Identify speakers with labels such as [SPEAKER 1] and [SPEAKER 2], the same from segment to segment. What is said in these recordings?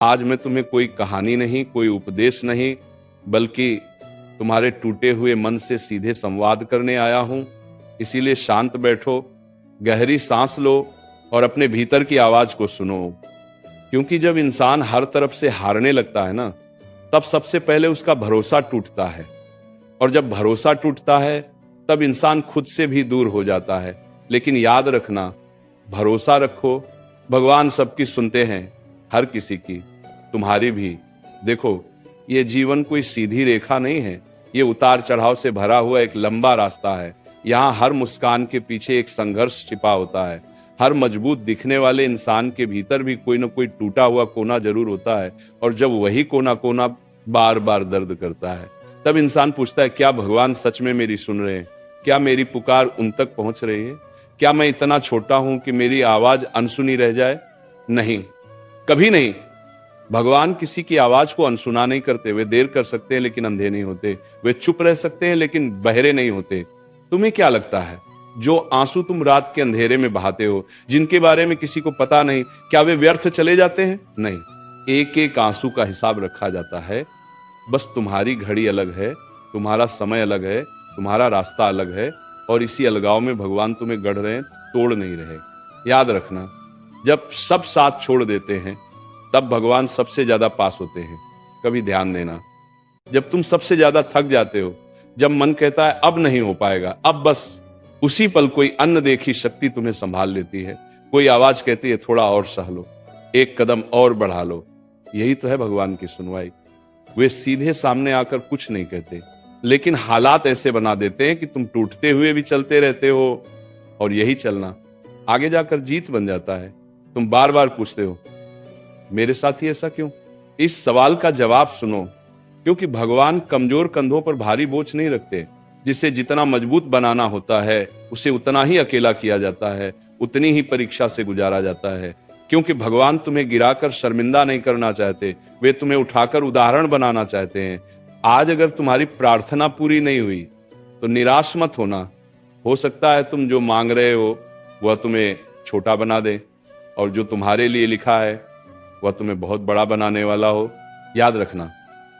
[SPEAKER 1] आज मैं तुम्हें कोई कहानी नहीं, कोई उपदेश नहीं, बल्कि तुम्हारे टूटे हुए मन से सीधे संवाद करने आया हूं। इसीलिए शांत बैठो, गहरी सांस लो और अपने भीतर की आवाज को सुनो। क्योंकि जब इंसान हर तरफ से हारने लगता है ना, तब सबसे पहले उसका भरोसा टूटता है। और जब भरोसा टूटता है तब इंसान खुद से भी दूर हो जाता है। लेकिन याद रखना, भरोसा रखो, भगवान सबकी सुनते हैं, हर किसी की, तुम्हारी भी। देखो, ये जीवन कोई सीधी रेखा नहीं है, ये उतार चढ़ाव से भरा हुआ एक लंबा रास्ता है। यहाँ हर मुस्कान के पीछे एक संघर्ष छिपा होता है। हर मजबूत दिखने वाले इंसान के भीतर भी कोई ना कोई टूटा हुआ कोना जरूर होता है। और जब वही कोना कोना बार बार दर्द करता है, तब इंसान पूछता है, क्या भगवान सच में मेरी सुन रहे हैं? क्या मेरी पुकार उन तक पहुंच रही है? क्या मैं इतना छोटा हूं कि मेरी आवाज अनसुनी रह जाए? नहीं, कभी नहीं। भगवान किसी की आवाज को अनसुना नहीं करते। वे देर कर सकते हैं लेकिन अंधे नहीं होते। वे चुप रह सकते हैं लेकिन बहरे नहीं होते। तुम्हें क्या लगता है, जो आंसू तुम रात के अंधेरे में बहाते हो, जिनके बारे में किसी को पता नहीं, क्या वे व्यर्थ चले जाते हैं? नहीं, एक एक आंसू का हिसाब रखा जाता है। बस तुम्हारी घड़ी अलग है, तुम्हारा समय अलग है, तुम्हारा रास्ता अलग है। और इसी अलगाव में भगवान तुम्हें गढ़ रहे हैं, तोड़ नहीं रहे। याद रखना, जब सब साथ छोड़ देते हैं तब भगवान सबसे ज्यादा पास होते हैं। कभी ध्यान देना, जब तुम सबसे ज्यादा थक जाते हो, जब मन कहता है अब नहीं हो पाएगा, अब बस, उसी पल कोई अन्न देखी शक्ति तुम्हें संभाल लेती है। कोई आवाज कहती है, थोड़ा और सह लो, एक कदम और बढ़ा लो। यही तो है भगवान की सुनवाई। वे सीधे सामने आकर कुछ नहीं कहते, लेकिन हालात ऐसे बना देते हैं कि तुम टूटते हुए भी चलते रहते हो। और यही चलना आगे जाकर जीत बन जाता है। तुम बार बार पूछते हो, मेरे साथ ही ऐसा क्यों? इस सवाल का जवाब सुनो, क्योंकि भगवान कमजोर कंधों पर भारी बोझ नहीं रखते। जिसे जितना मजबूत बनाना होता है, उसे उतना ही अकेला किया जाता है, उतनी ही परीक्षा से गुजारा जाता है। क्योंकि भगवान तुम्हें गिराकर शर्मिंदा नहीं करना चाहते, वे तुम्हें उठाकर उदाहरण बनाना चाहते हैं। आज अगर तुम्हारी प्रार्थना पूरी नहीं हुई तो निराश मत होना। हो सकता है तुम जो मांग रहे हो वह तुम्हें छोटा बना दे, और जो तुम्हारे लिए लिखा है वह तुम्हें बहुत बड़ा बनाने वाला हो। याद रखना,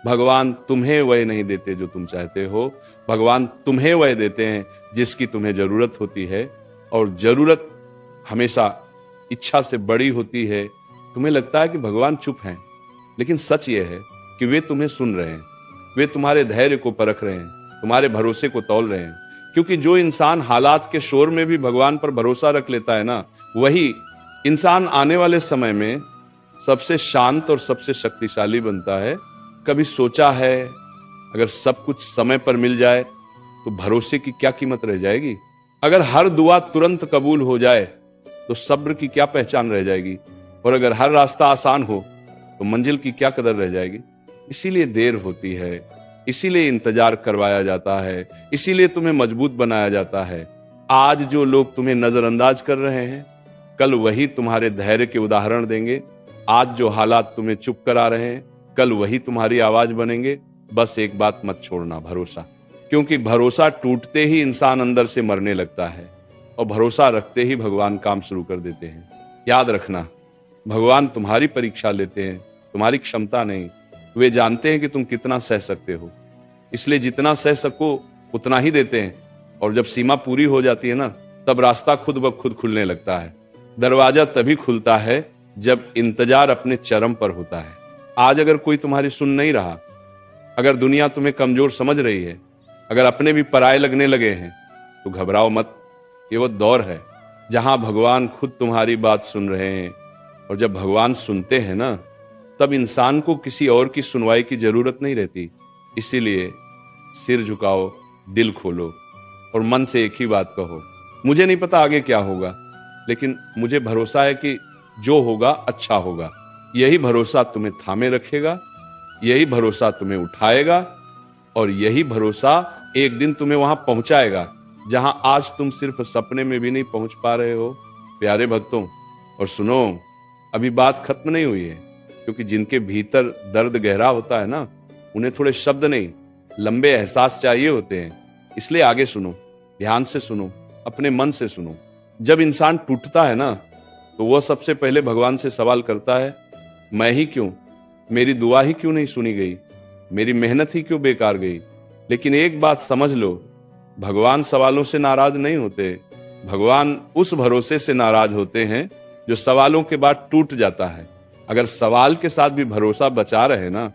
[SPEAKER 1] भगवान तुम्हें वह नहीं देते जो तुम चाहते हो, भगवान तुम्हें वह देते हैं जिसकी तुम्हें जरूरत होती है। और जरूरत हमेशा इच्छा से बड़ी होती है। तुम्हें लगता है कि भगवान चुप हैं, लेकिन सच यह है कि वे तुम्हें सुन रहे हैं। वे तुम्हारे धैर्य को परख रहे हैं, तुम्हारे भरोसे को तौल रहे हैं। क्योंकि जो इंसान हालात के शोर में भी भगवान पर भरोसा रख लेता है ना, वही इंसान आने वाले समय में सबसे शांत और सबसे शक्तिशाली बनता है। कभी सोचा है, अगर सब कुछ समय पर मिल जाए तो भरोसे की क्या कीमत रह जाएगी? अगर हर दुआ तुरंत कबूल हो जाए तो सब्र की क्या पहचान रह जाएगी? और अगर हर रास्ता आसान हो तो मंजिल की क्या कदर रह जाएगी? इसीलिए देर होती है, इसीलिए इंतजार करवाया जाता है, इसीलिए तुम्हें मजबूत बनाया जाता है। आज जो लोग तुम्हें नजरअंदाज कर रहे हैं, कल वही तुम्हारे धैर्य के उदाहरण देंगे। आज जो हालात तुम्हें चुप करा रहे हैं, कल वही तुम्हारी आवाज बनेंगे। बस एक बात मत छोड़ना, भरोसा। क्योंकि भरोसा टूटते ही इंसान अंदर से मरने लगता है, और भरोसा रखते ही भगवान काम शुरू कर देते हैं। याद रखना, भगवान तुम्हारी परीक्षा लेते हैं, तुम्हारी क्षमता नहीं। वे जानते हैं कि तुम कितना सह सकते हो, इसलिए जितना सह सको उतना ही देते हैं। और जब सीमा पूरी हो जाती है ना, तब रास्ता खुद ब खुद खुलने लगता है। दरवाजा तभी खुलता है जब इंतजार अपने चरम पर होता है। आज अगर कोई तुम्हारी सुन नहीं रहा, अगर दुनिया तुम्हें कमजोर समझ रही है, अगर अपने भी पराये लगने लगे हैं, तो घबराओ मत। ये वो दौर है जहां भगवान खुद तुम्हारी बात सुन रहे हैं। और जब भगवान सुनते हैं ना, तब इंसान को किसी और की सुनवाई की जरूरत नहीं रहती। इसीलिए सिर झुकाओ, दिल खोलो और मन से एक ही बात कहो, मुझे नहीं पता आगे क्या होगा, लेकिन मुझे भरोसा है कि जो होगा अच्छा होगा। यही भरोसा तुम्हें थामे रखेगा, यही भरोसा तुम्हें उठाएगा, और यही भरोसा एक दिन तुम्हें वहां पहुंचाएगा जहां आज तुम सिर्फ सपने में भी नहीं पहुंच पा रहे हो। प्यारे भक्तों, और सुनो, अभी बात खत्म नहीं हुई है। क्योंकि जिनके भीतर दर्द गहरा होता है ना, उन्हें थोड़े शब्द नहीं, लंबे एहसास चाहिए होते हैं। इसलिए आगे सुनो, ध्यान से सुनो, अपने मन से सुनो। जब इंसान टूटता है ना, तो वह सबसे पहले भगवान से सवाल करता है, मैं ही क्यों? मेरी दुआ ही क्यों नहीं सुनी गई, मेरी मेहनत ही क्यों बेकार गई। लेकिन एक बात समझ लो, भगवान सवालों से नाराज नहीं होते, भगवान उस भरोसे से नाराज होते हैं जो सवालों के बाद टूट जाता है। अगर सवाल के साथ भी भरोसा बचा रहे ना,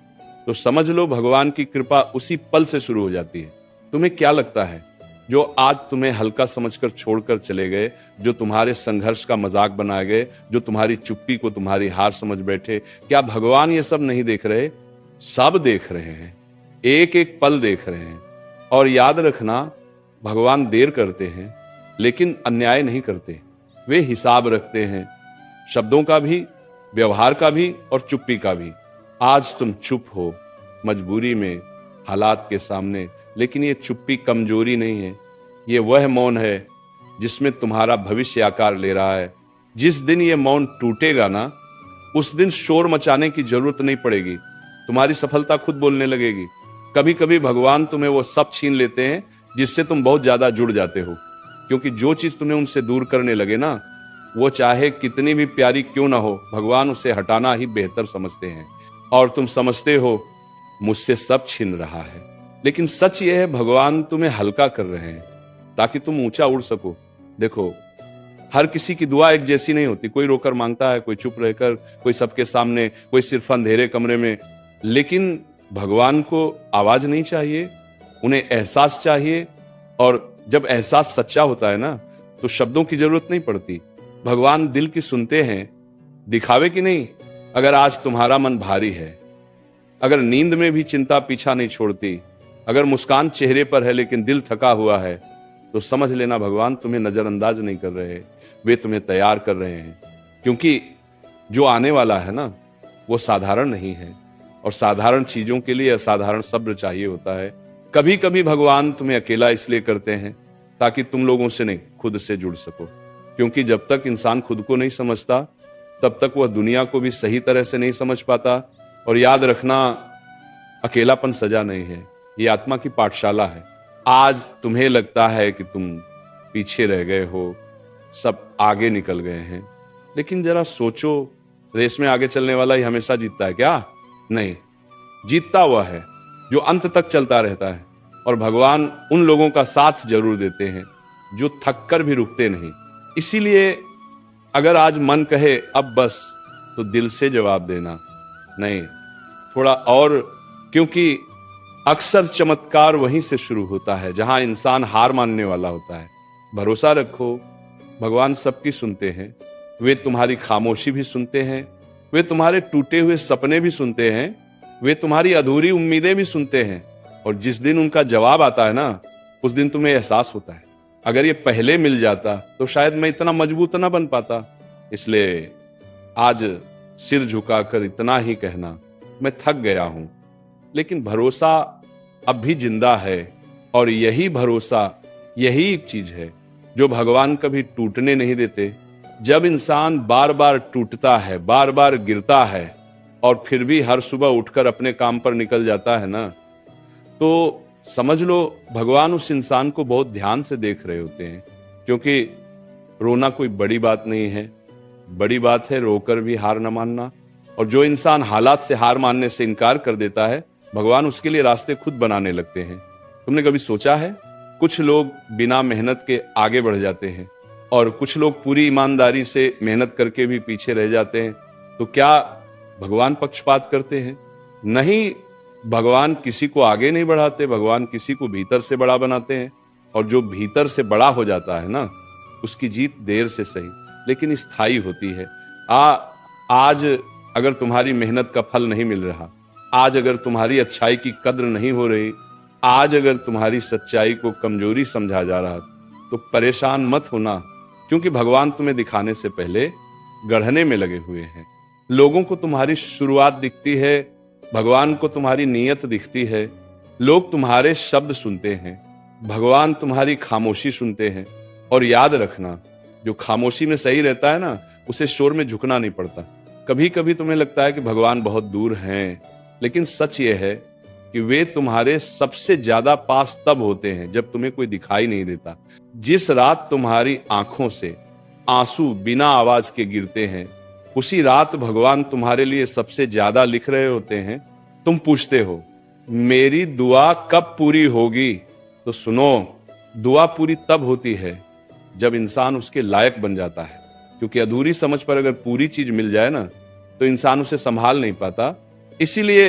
[SPEAKER 1] तो समझ लो भगवान की कृपा उसी पल से शुरू हो जाती है। तुम्हें क्या लगता है, जो आज तुम्हें हल्का समझकर छोड़कर चले गए, जो तुम्हारे संघर्ष का मजाक बनाए गए, जो तुम्हारी चुप्पी को तुम्हारी हार समझ बैठे, क्या भगवान ये सब नहीं देख रहे? सब देख रहे हैं, एक एक पल देख रहे हैं। और याद रखना, भगवान देर करते हैं लेकिन अन्याय नहीं करते। वे हिसाब रखते हैं, शब्दों का भी, व्यवहार का भी और चुप्पी का भी। आज तुम चुप हो मजबूरी में, हालात के सामने, लेकिन ये चुप्पी कमजोरी नहीं है, ये वह मौन है जिसमें तुम्हारा भविष्य आकार ले रहा है। जिस दिन ये मौन टूटेगा ना, उस दिन शोर मचाने की जरूरत नहीं पड़ेगी, तुम्हारी सफलता खुद बोलने लगेगी। कभी कभी भगवान तुम्हें वो सब छीन लेते हैं जिससे तुम बहुत ज्यादा जुड़ जाते हो, क्योंकि जो चीज तुम्हें उनसे दूर करने लगे ना, वो चाहे कितनी भी प्यारी क्यों ना हो, भगवान उसे हटाना ही बेहतर समझते हैं। और तुम समझते हो मुझसे सब छीन रहा है, लेकिन सच यह है भगवान तुम्हें हल्का कर रहे हैं ताकि तुम ऊंचा उड़ सको। देखो, हर किसी की दुआ एक जैसी नहीं होती, कोई रोकर मांगता है, कोई चुप रहकर, कोई सबके सामने, कोई सिर्फ अंधेरे कमरे में। लेकिन भगवान को आवाज नहीं चाहिए, उन्हें एहसास चाहिए। और जब एहसास सच्चा होता है ना, तो शब्दों की जरूरत नहीं पड़ती। भगवान दिल की सुनते हैं, दिखावे की नहीं। अगर आज तुम्हारा मन भारी है, अगर नींद में भी चिंता पीछा नहीं छोड़ती, अगर मुस्कान चेहरे पर है लेकिन दिल थका हुआ है, तो समझ लेना भगवान तुम्हें नजरअंदाज नहीं कर रहे, वे तुम्हें तैयार कर रहे हैं। क्योंकि जो आने वाला है ना, वो साधारण नहीं है, और साधारण चीजों के लिए असाधारण सब्र चाहिए होता है। कभी कभी भगवान तुम्हें अकेला इसलिए करते हैं ताकि तुम लोगों से नहीं, खुद से जुड़ सको। क्योंकि जब तक इंसान खुद को नहीं समझता, तब तक वह दुनिया को भी सही तरह से नहीं समझ पाता। और याद रखना, अकेलापन सजा नहीं है, ये आत्मा की पाठशाला है। आज तुम्हें लगता है कि तुम पीछे रह गए हो, सब आगे निकल गए हैं, लेकिन जरा सोचो, रेस में आगे चलने वाला ही हमेशा जीतता है क्या? नहीं, जीतता हुआ है जो अंत तक चलता रहता है। और भगवान उन लोगों का साथ जरूर देते हैं जो थक कर भी रुकते नहीं। इसीलिए अगर आज मन कहे अब बस, तो दिल से जवाब देना, नहीं थोड़ा और, क्योंकि अक्सर चमत्कार वहीं से शुरू होता है जहां इंसान हार मानने वाला होता है। भरोसा रखो, भगवान सबकी सुनते हैं, वे तुम्हारी खामोशी भी सुनते हैं, वे तुम्हारे टूटे हुए सपने भी सुनते हैं, वे तुम्हारी अधूरी उम्मीदें भी सुनते हैं। और जिस दिन उनका जवाब आता है ना, उस दिन तुम्हें एहसास होता है, अगर ये पहले मिल जाता तो शायद मैं इतना मजबूत ना बन पाता। इसलिए आज सिर झुकाकर इतना ही कहना, मैं थक गया हूं, लेकिन भरोसा अब भी जिंदा है। और यही भरोसा, यही एक चीज है जो भगवान कभी टूटने नहीं देते। जब इंसान बार बार टूटता है, बार बार गिरता है, और फिर भी हर सुबह उठकर अपने काम पर निकल जाता है ना, तो समझ लो भगवान उस इंसान को बहुत ध्यान से देख रहे होते हैं। क्योंकि रोना कोई बड़ी बात नहीं है, बड़ी बात है रोकर भी हार न मानना। और जो इंसान हालात से हार मानने से इनकार कर देता है, भगवान उसके लिए रास्ते खुद बनाने लगते हैं। तुमने कभी सोचा है, कुछ लोग बिना मेहनत के आगे बढ़ जाते हैं और कुछ लोग पूरी ईमानदारी से मेहनत करके भी पीछे रह जाते हैं। तो क्या भगवान पक्षपात करते हैं? नहीं, भगवान किसी को आगे नहीं बढ़ाते, भगवान किसी को भीतर से बड़ा बनाते हैं। और जो भीतर से बड़ा हो जाता है ना, उसकी जीत देर से सही लेकिन स्थायी होती है। आज अगर तुम्हारी मेहनत का फल नहीं मिल रहा, आज अगर तुम्हारी अच्छाई की कद्र नहीं हो रही, आज अगर तुम्हारी सच्चाई को कमजोरी समझा जा रहा, तो परेशान मत होना, क्योंकि भगवान तुम्हें दिखाने से पहले गढ़ने में लगे हुए हैं। लोगों को तुम्हारी शुरुआत दिखती है, भगवान को तुम्हारी नीयत दिखती है। लोग तुम्हारे शब्द सुनते हैं, भगवान तुम्हारी खामोशी सुनते हैं। और याद रखना, जो खामोशी में सही रहता है ना, उसे शोर में झुकना नहीं पड़ता। कभी कभी तुम्हें लगता है कि भगवान बहुत दूर हैं, लेकिन सच ये है कि वे तुम्हारे सबसे ज्यादा पास तब होते हैं जब तुम्हें कोई दिखाई नहीं देता। जिस रात तुम्हारी आंखों से आंसू बिना आवाज के गिरते हैं, उसी रात भगवान तुम्हारे लिए सबसे ज्यादा लिख रहे होते हैं। तुम पूछते हो मेरी दुआ कब पूरी होगी? तो सुनो, दुआ पूरी तब होती है जब इंसान उसके लायक बन जाता है, क्योंकि अधूरी समझ पर अगर पूरी चीज मिल जाए ना तो इंसान उसे संभाल नहीं पाता। इसीलिए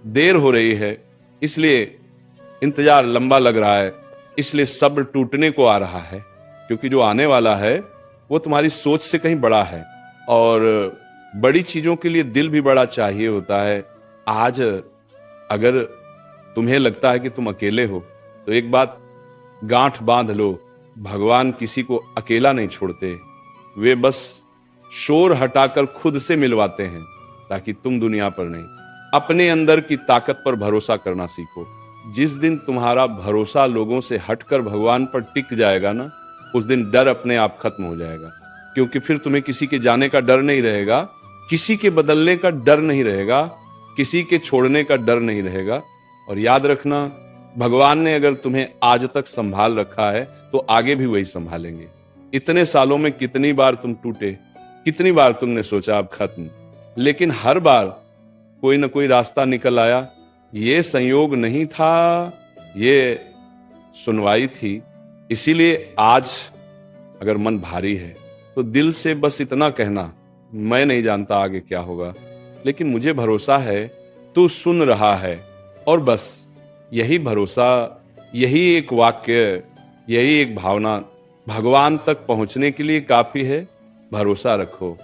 [SPEAKER 1] देर हो रही है, इसलिए इंतजार लंबा लग रहा है, इसलिए सब्र टूटने को आ रहा है, क्योंकि जो आने वाला है वो तुम्हारी सोच से कहीं बड़ा है। और बड़ी चीजों के लिए दिल भी बड़ा चाहिए होता है। आज अगर तुम्हें लगता है कि तुम अकेले हो तो एक बात गांठ बांध लो, भगवान किसी को अकेला नहीं छोड़ते। वे बस शोर हटाकर खुद से मिलवाते हैं ताकि तुम दुनिया पर नहीं, अपने अंदर की ताकत पर भरोसा करना सीखो। जिस दिन तुम्हारा भरोसा लोगों से हटकर भगवान पर टिक जाएगा ना, उस दिन डर अपने आप खत्म हो जाएगा, क्योंकि फिर तुम्हें किसी के जाने का डर नहीं रहेगा, किसी के बदलने का डर नहीं रहेगा, किसी के छोड़ने का डर नहीं रहेगा। और याद रखना, भगवान ने अगर तुम्हें आज तक संभाल रखा है तो आगे भी वही संभालेंगे। इतने सालों में कितनी बार तुम टूटे, कितनी बार तुमने सोचा अब खत्म, लेकिन हर बार कोई ना कोई रास्ता निकल आया। ये संयोग नहीं था, ये सुनवाई थी। इसीलिए आज अगर मन भारी है तो दिल से बस इतना कहना, मैं नहीं जानता आगे क्या होगा, लेकिन मुझे भरोसा है तू सुन रहा है। और बस यही भरोसा, यही एक वाक्य, यही एक भावना भगवान तक पहुंचने के लिए काफी है। भरोसा रखो,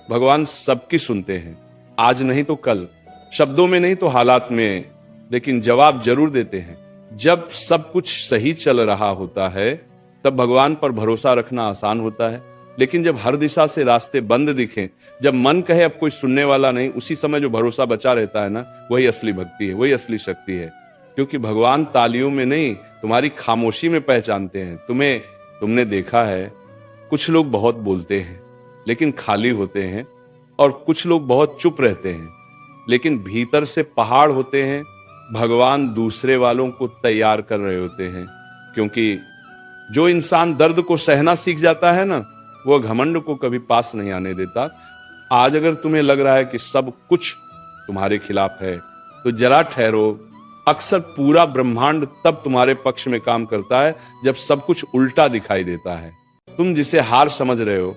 [SPEAKER 1] भगवान सबकी सुनते हैं, आज नहीं तो कल, शब्दों में नहीं तो हालात में, लेकिन जवाब जरूर देते हैं। जब सब कुछ सही चल रहा होता है तब भगवान पर भरोसा रखना आसान होता है, लेकिन जब हर दिशा से रास्ते बंद दिखें, जब मन कहे अब कोई सुनने वाला नहीं, उसी समय जो भरोसा बचा रहता है ना, वही असली भक्ति है, वही असली शक्ति है। क्योंकि भगवान तालियों में नहीं, तुम्हारी खामोशी में पहचानते हैं। तुमने देखा है, कुछ लोग बहुत बोलते हैं लेकिन खाली होते हैं, और कुछ लोग बहुत चुप रहते हैं लेकिन भीतर से पहाड़ होते हैं। भगवान दूसरे वालों को तैयार कर रहे होते हैं, क्योंकि जो इंसान दर्द को सहना सीख जाता है ना, वो घमंड को कभी पास नहीं आने देता। आज अगर तुम्हें लग रहा है कि सब कुछ तुम्हारे खिलाफ है तो जरा ठहरो। अक्सर पूरा ब्रह्मांड तब तुम्हारे पक्ष में काम करता है जब सब कुछ उल्टा दिखाई देता है। तुम जिसे हार समझ रहे हो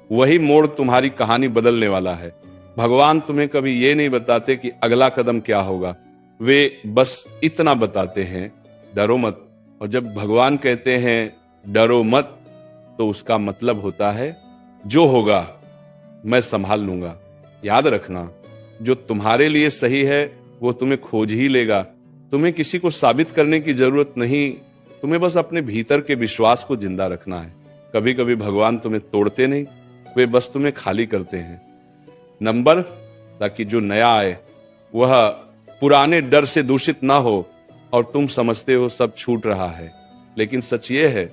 [SPEAKER 1] वही मोड़ तुम्हारी कहानी बदलने वाला है। भगवान तुम्हें कभी ये नहीं बताते कि अगला कदम क्या होगा, वे बस इतना बताते हैं, डरो मत। और जब भगवान कहते हैं डरो मत, तो उसका मतलब होता है जो होगा मैं संभाल लूंगा। याद रखना, जो तुम्हारे लिए सही है वो तुम्हें खोज ही लेगा। तुम्हें किसी को साबित करने की जरूरत नहीं, तुम्हें बस अपने भीतर के विश्वास को जिंदा रखना है। कभी कभी भगवान तुम्हें तोड़ते नहीं, वे बस तुम्हें खाली करते हैं नंबर, ताकि जो नया आए वह पुराने डर से दूषित ना हो और तुम समझते हो सब छूट रहा है। लेकिन सच ये है,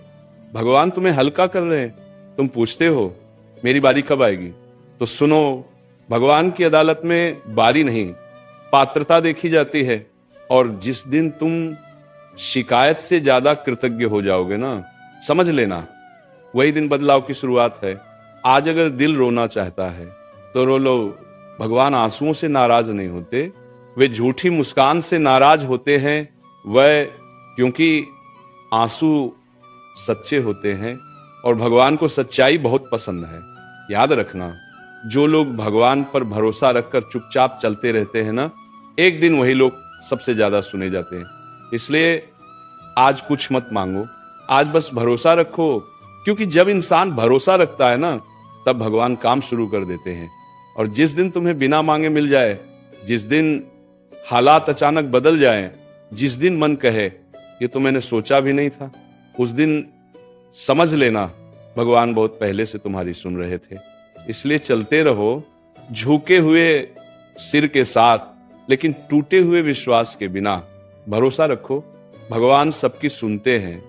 [SPEAKER 1] भगवान तुम्हें हल्का कर रहे हैं। तुम पूछते हो मेरी बारी कब आएगी, तो सुनो, भगवान की अदालत में बारी नहीं, पात्रता देखी जाती है। और जिस दिन तुम शिकायत से ज्यादा कृतज्ञ हो जाओगे ना, समझ लेना वही दिन बदलाव की शुरुआत है। आज अगर दिल रोना चाहता है तो रो लो, भगवान आंसुओं से नाराज नहीं होते, वे झूठी मुस्कान से नाराज होते हैं। वह क्योंकि आंसू सच्चे होते हैं और भगवान को सच्चाई बहुत पसंद है। याद रखना, जो लोग भगवान पर भरोसा रखकर चुपचाप चलते रहते हैं ना, एक दिन वही लोग सबसे ज्यादा सुने जाते हैं। इसलिए आज कुछ मत मांगो, आज बस भरोसा रखो, क्योंकि जब इंसान भरोसा रखता है ना, तब भगवान काम शुरू कर देते हैं। और जिस दिन तुम्हें बिना मांगे मिल जाए, जिस दिन हालात अचानक बदल जाएं, जिस दिन मन कहे ये तो मैंने सोचा भी नहीं था, उस दिन समझ लेना भगवान बहुत पहले से तुम्हारी सुन रहे थे। इसलिए चलते रहो झुके हुए सिर के साथ, लेकिन टूटे हुए विश्वास के बिना। भरोसा रखो, भगवान सबकी सुनते हैं।